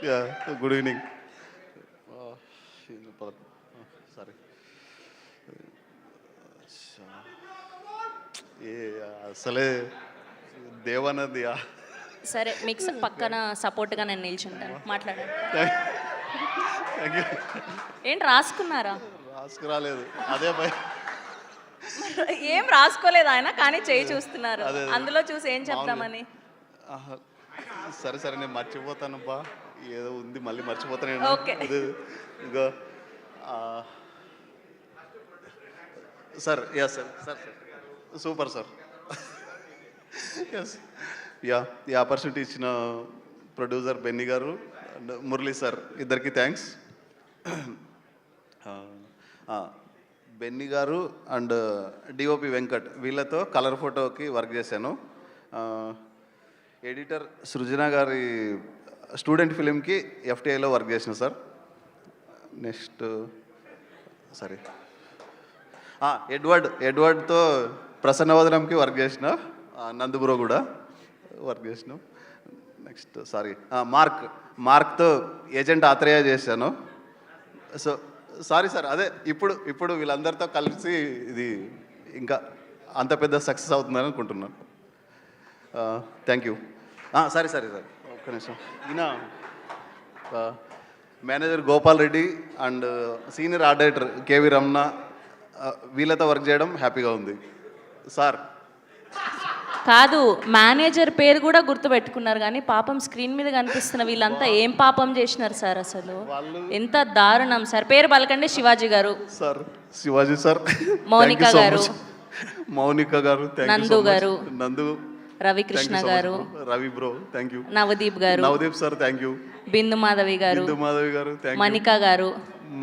Yeah good evening. Sorry, ఏ అసలే దేవానంది. సరే మీకు పక్కన సపోర్ట్గా నేను నిల్చుంటాను, మాట్లాడండి. Thank you. ఏంటి రాసుకున్నారా? రాసుకురాలేదు, అదే భయ. ఏం రాసుకోలేదు ఆయన, కానీ చేయి చూస్తున్నారు. అందులో చూసి ఏం చెప్తామని. సరే సరే, నేను మర్చిపోతాను బా, ఏదో ఉంది మళ్ళీ మర్చిపోతాను. ఓకే. ఇగో sir, yes sir, sir super sir. Yes, ya, ఈ ఆపర్చునిటీ ఇచ్చిన producer Benny garu and Murali sir, ఇద్దరికి thanks. Benny garu and DOP Venkat, వీళ్ళతో కలర్ ఫోటోకి వర్క్ చేశాను. ఎడిటర్ సృజన గారి స్టూడెంట్ ఫిలింకి ఎఫ్టీఐలో వర్క్ చేసిన సార్. నెక్స్ట్ సారీ, ఎడ్వర్డ్తో ప్రసన్నవదనంకి వర్క్ చేసిన, నందుబ్రో కూడా వర్క్ చేసినాం. నెక్స్ట్ సారీ, మార్క్తో ఏజెంట్ ఆత్రేయ చేశాను. సో సారీ సార్, అదే ఇప్పుడు వీళ్ళందరితో కలిసి ఇది ఇంకా అంత పెద్ద సక్సెస్ అవుతుందని అనుకుంటున్నాను. Thank you. సరే సరే సార్, ఒక్క నిమిషం. ఈయన manager Gopal Reddy and senior art director K V Ramana, వీళ్ళతో వర్క్ చేయడం హ్యాపీగా ఉంది సార్. కాదు, మేనేజర్ పేరు కూడా గుర్తుపెట్టుకున్నారు, కానీ పాపం స్క్రీన్ మీద కనిపిస్తున్న వీళ్ళంతా ఏం పాపం చేసినారు సార్? అసలు ఎంత దారుణం సార్. పేరు పలకండి. శివాజీ గారు సార్, శివాజీ సార్, మౌనిక గారు, మౌనిక గారు, నందు గారు, నందు, రవికృష్ణ గారు, Ravi bro thank you, Navdeep గారు, నవదీప్ సార్ థ్యాంక్ యూ, బిందు మాధవి గారు, బిందు మాధవి గారు, మణిక గారు,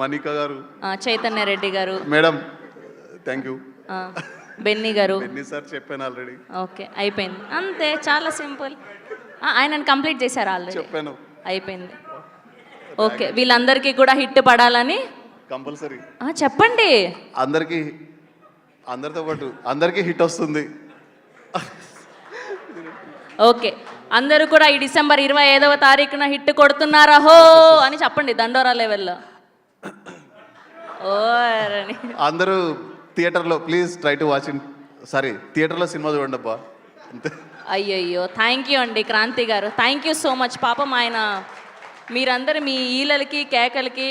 మణిక గారు, చైతన్య రెడ్డి గారు మేడం థ్యాంక్ యూ, బెన్నీ గారు. బెన్నీ సార్ చెప్పాను ఆల్రెడీ. ఓకే, అయిపోయింది అంతే, చాలా సింపుల్. ఆయనను కంప్లీట్ చేశారు ఆల్రెడీ, చెప్పాను, అయిపోయింది. ఓకే, వీళ్ళందరికీ కూడా హిట్ పడాలని కంపల్సరీ చెప్పండి. అందరితో పాటు అందరికీ హిట్ వస్తుంది. ఓకే, అందరూ కూడా ఈ డిసెంబర్ 25వ తారీఖున హిట్ కొడుతున్నారా హో అని చెప్పండి దండోరా లెవెల్లో. ఓ అందరూ థియేటర్లో please try to watch in, sorry థియేటర్లో సినిమా చూడండి అబ్బా అంతే. అయ్యయ్యో, థ్యాంక్ యూ అండి క్రాంతి గారు, థ్యాంక్ యూ సో మచ్. పాపం ఆయన మీరందరూ మీ ఈలలకి కేకలకి